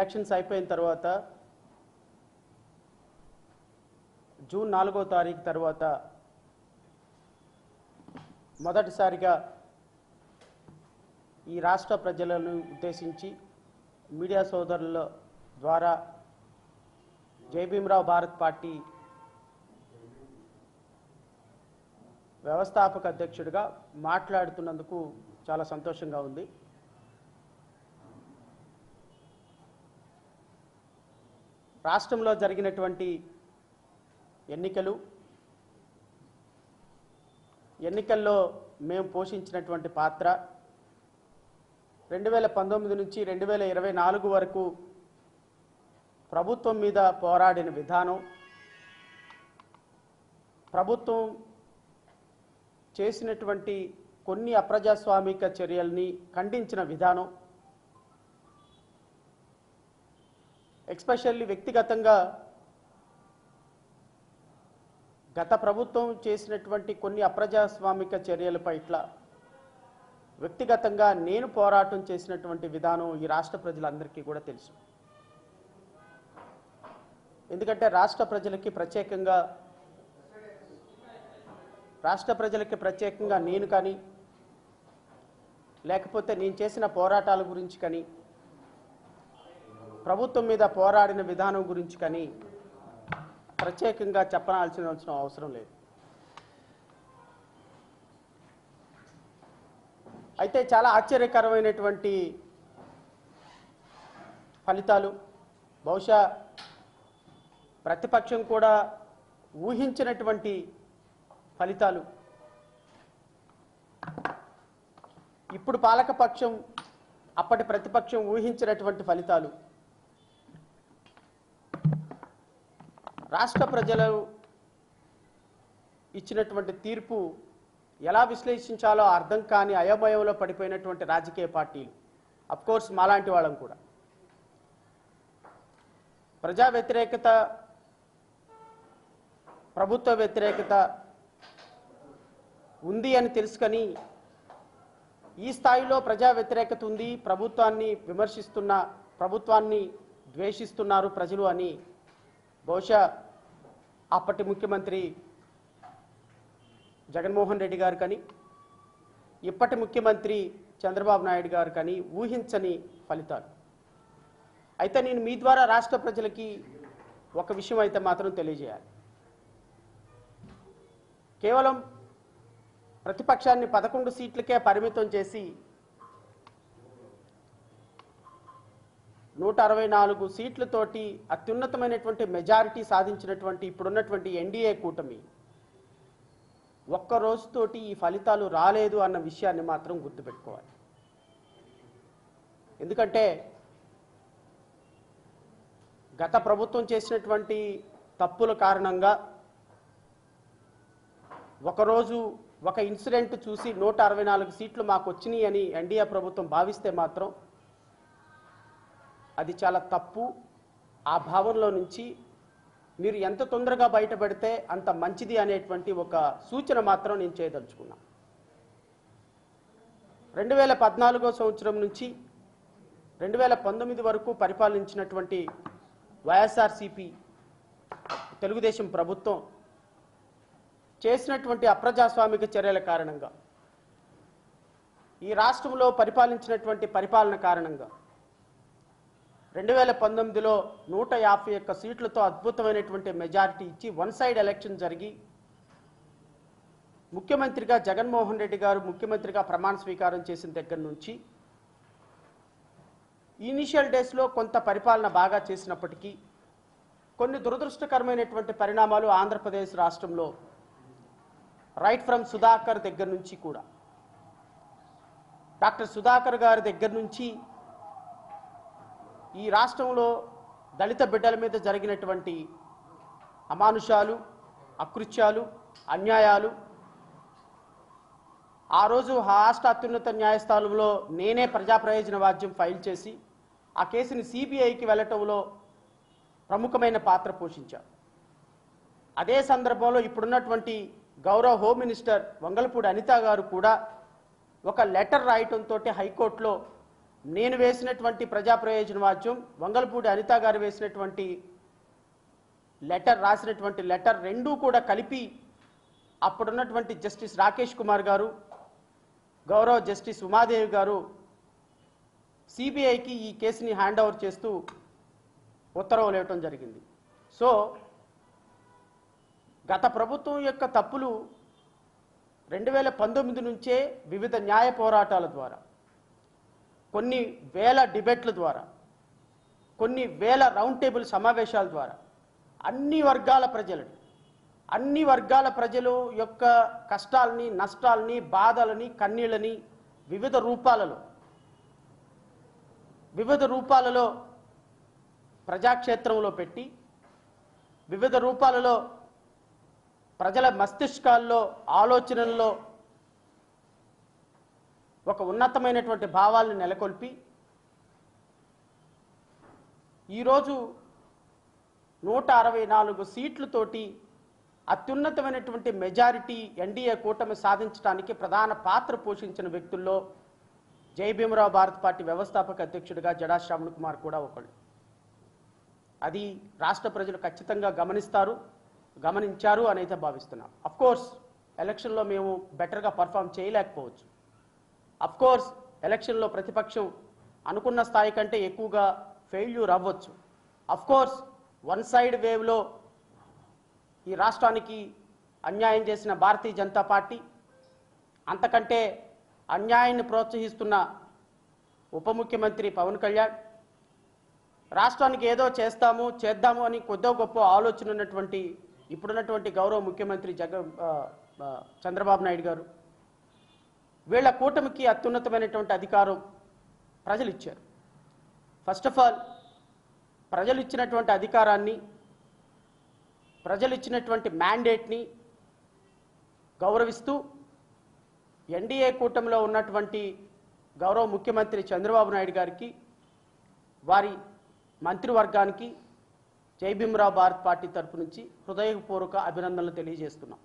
Elections అయిపోయిన తర్వాత June 4వ తారీఖు తర్వాత మొదటిసారిగా ఈ రాష్ట్ర ప్రజలను ఉద్దేశించి మీడియా సోదరుల ద్వారా జై భీమ్రావ్ భారత్ పార్టీ వ్యవస్థాపక అధ్యక్షుడిగా మాట్లాడుతున్నందుకు చాలా సంతోషంగా ఉంది. రాష్ట్రంలో జరిగినటువంటి ఎన్నికల్లో మేము పోషించినటువంటి పాత్ర 2019 నుంచి 2024 వరకు ప్రభుత్వం మీద పోరాడిన విధానం, ప్రభుత్వం చేసినటువంటి కొన్ని అప్రజాస్వామిక చర్యల్ని ఖండించిన విధానం, ఎస్పెషల్లీ వ్యక్తిగతంగా గత ప్రభుత్వం చేసినటువంటి కొన్ని అప్రజాస్వామిక చర్యలపై ఇట్లా వ్యక్తిగతంగా నేను పోరాటం చేసినటువంటి విధానం ఈ రాష్ట్ర ప్రజలందరికీ కూడా తెలుసు. ఎందుకంటే రాష్ట్ర ప్రజలకి ప్రత్యేకంగా నేను కానీ లేకపోతే నేను చేసిన పోరాటాల గురించి కానీ ప్రభుత్వం మీద పోరాడిన విధానం గురించి కానీ ప్రత్యేకంగా చెప్పాల్సిన అవసరం లేదు. అయితే చాలా ఆశ్చర్యకరమైనటువంటి ఫలితాలు, బహుశా ప్రతిపక్షం కూడా ఊహించినటువంటి ఫలితాలు, ఇప్పుడు పాలకపక్షం అప్పటి ప్రతిపక్షం ఊహించినటువంటి ఫలితాలు, రాష్ట్ర ప్రజలు ఇచ్చినటువంటి తీర్పు ఎలా విశ్లేషించాలో అర్థం కాని అయోమయంలో పడిపోయినటువంటి రాజకీయ పార్టీలు, అఫ్కోర్స్ మాలాంటి వాళ్ళం కూడా, ప్రజా వ్యతిరేకత, ప్రభుత్వ వ్యతిరేకత ఉంది అని తెలుసుకొని ఈ స్థాయిలో ప్రజా వ్యతిరేకత ఉంది, ప్రభుత్వాన్ని ప్రభుత్వాన్ని ద్వేషిస్తున్నారు ప్రజలు అని బహుశా అప్పటి ముఖ్యమంత్రి జగన్మోహన్ రెడ్డి గారు కానీ ఇప్పటి ముఖ్యమంత్రి చంద్రబాబు నాయుడు గారు కానీ ఊహించని ఫలితాలు. అయితే నేను మీ ద్వారా రాష్ట్ర ప్రజలకి ఒక విషయం అయితే మాత్రం తెలియజేయాలి. కేవలం ప్రతిపక్షాన్ని 11 సీట్లకే పరిమితం చేసి 164 సీట్లతోటి అత్యున్నతమైనటువంటి మెజారిటీ సాధించినటువంటి ఇప్పుడున్నటువంటి ఎన్డీఏ కూటమి ఒక్క రోజుతోటి ఈ ఫలితాలు రాలేదు అన్న విషయాన్ని మాత్రం గుర్తుపెట్టుకోవాలి. ఎందుకంటే గత ప్రభుత్వం చేసినటువంటి తప్పుల కారణంగా ఒకరోజు ఒక ఇన్సిడెంట్ చూసి 164 సీట్లు మాకు వచ్చినాయి అని ఎన్డీఏ ప్రభుత్వం భావిస్తే మాత్రం అది చాలా తప్పు. ఆ భావనలో నుంచి మీరు ఎంత తొందరగా బయటపడితే అంత మంచిది అనేటువంటి ఒక సూచన మాత్రం నేను చేయదలుచుకున్నా. 2014 సంవత్సరం నుంచి 2019 వరకు పరిపాలించినటువంటి వైఎస్ఆర్సీపీ తెలుగుదేశం ప్రభుత్వం చేసినటువంటి అప్రజాస్వామిక చర్యల కారణంగా, ఈ రాష్ట్రంలో పరిపాలించినటువంటి పరిపాలన కారణంగా 2019లో 151 సీట్లతో అద్భుతమైనటువంటి మెజారిటీ ఇచ్చి వన్ సైడ్ ఎలక్షన్ జరిగి ముఖ్యమంత్రిగా జగన్మోహన్ రెడ్డి గారు ముఖ్యమంత్రిగా ప్రమాణ స్వీకారం చేసిన దగ్గర నుంచి ఇనిషియల్ డేస్లో కొంత పరిపాలన బాగా చేసినప్పటికీ కొన్ని దురదృష్టకరమైనటువంటి పరిణామాలు ఆంధ్రప్రదేశ్ రాష్ట్రంలో రైట్ ఫ్రమ్ సుధాకర్ దగ్గర నుంచి కూడా, డాక్టర్ సుధాకర్ గారి దగ్గర నుంచి ఈ రాష్ట్రంలో దళిత బిడ్డల మీద జరిగినటువంటి అమానుషాలు, అకృత్యాలు, అన్యాయాలు, ఆ రోజు రాష్ట్ర అత్యున్నత న్యాయస్థానంలో నేనే ప్రజా ప్రయోజన వాద్యం ఫైల్ చేసి ఆ కేసుని సిబిఐకి వెళ్ళటంలో ప్రముఖమైన పాత్ర పోషించారు. అదే సందర్భంలో ఇప్పుడున్నటువంటి గౌరవ హోమ్ మినిస్టర్ వంగలపూడి అనిత గారు కూడా ఒక లెటర్ రాయటంతో హైకోర్టులో నేను వేసినటువంటి ప్రజా ప్రయోజన వాద్యం, వంగలపూడి అనిత గారు వేసినటువంటి రాసినటువంటి లెటర్ రెండూ కూడా కలిపి అప్పుడున్నటువంటి జస్టిస్ రాకేష్ కుమార్ గారు, గౌరవ జస్టిస్ ఉమాదేవి గారు సిబిఐకి ఈ కేసుని హ్యాండ్ ఓవర్ చేస్తూ ఉత్తర్వులు ఇవ్వటం జరిగింది. సో గత ప్రభుత్వం యొక్క తప్పులు 2019 నుంచే వివిధ న్యాయ పోరాటాల ద్వారా, కొన్ని వేల డిబేట్ల ద్వారా, కొన్ని వేల రౌండ్ టేబుల్ సమావేశాల ద్వారా అన్ని వర్గాల ప్రజలు యొక్క కష్టాలని, నష్టాలని, బాధలని, కన్నీళ్ళని వివిధ రూపాలలో ప్రజాక్షేత్రంలో పెట్టి, వివిధ రూపాలలో ప్రజల మస్తిష్కాల్లో, ఆలోచనల్లో ఒక ఉన్నతమైనటువంటి భావాలను నెలకొల్పి ఈరోజు 164 సీట్లతోటి అత్యున్నతమైనటువంటి మెజారిటీ ఎన్డీఏ కూటమి సాధించడానికి ప్రధాన పాత్ర పోషించిన వ్యక్తుల్లో జై భీమరావు భారత్ పార్టీ వ్యవస్థాపక అధ్యక్షుడిగా జడా శ్రవణ్ కుమార్ కూడా ఒకళ్ళు. అది రాష్ట్ర ప్రజలు ఖచ్చితంగా గమనించారు అని అయితే భావిస్తున్నాం. అఫ్కోర్స్ ఎలక్షన్లో మేము బెటర్గా పర్ఫామ్ చేయలేకపోవచ్చు. అఫ్కోర్స్ ఎలక్షన్లో ప్రతిపక్షం అనుకున్న స్థాయి కంటే ఎక్కువగా ఫెయిల్యూర్ అవ్వచ్చు. అఫ్కోర్స్ వన్ సైడ్ వేవ్లో ఈ రాష్ట్రానికి అన్యాయం చేసిన భారతీయ జనతా పార్టీ, అంతకంటే అన్యాయాన్ని ప్రోత్సహిస్తున్న ఉప ముఖ్యమంత్రి పవన్ కళ్యాణ్, రాష్ట్రానికి ఏదో చేద్దాము అని కొద్దో గొప్ప ఆలోచన ఉన్నటువంటి ఇప్పుడున్నటువంటి గౌరవ ముఖ్యమంత్రి చంద్రబాబు నాయుడు గారు, వీళ్ళ కూటమికి అత్యున్నతమైనటువంటి అధికారం ప్రజలు ఇచ్చారు. ఫస్ట్ ఆఫ్ ఆల్ ప్రజలు ఇచ్చినటువంటి అధికారాన్ని, ప్రజలు ఇచ్చినటువంటి మ్యాండేట్ని గౌరవిస్తూ ఎన్డీఏ కూటమిలో ఉన్నటువంటి గౌరవ ముఖ్యమంత్రి చంద్రబాబు నాయుడు గారికి, వారి మంత్రివర్గానికి జై భీమరావు భారత్ పార్టీ తరపు నుంచి హృదయపూర్వక అభినందనలు తెలియజేస్తున్నాం.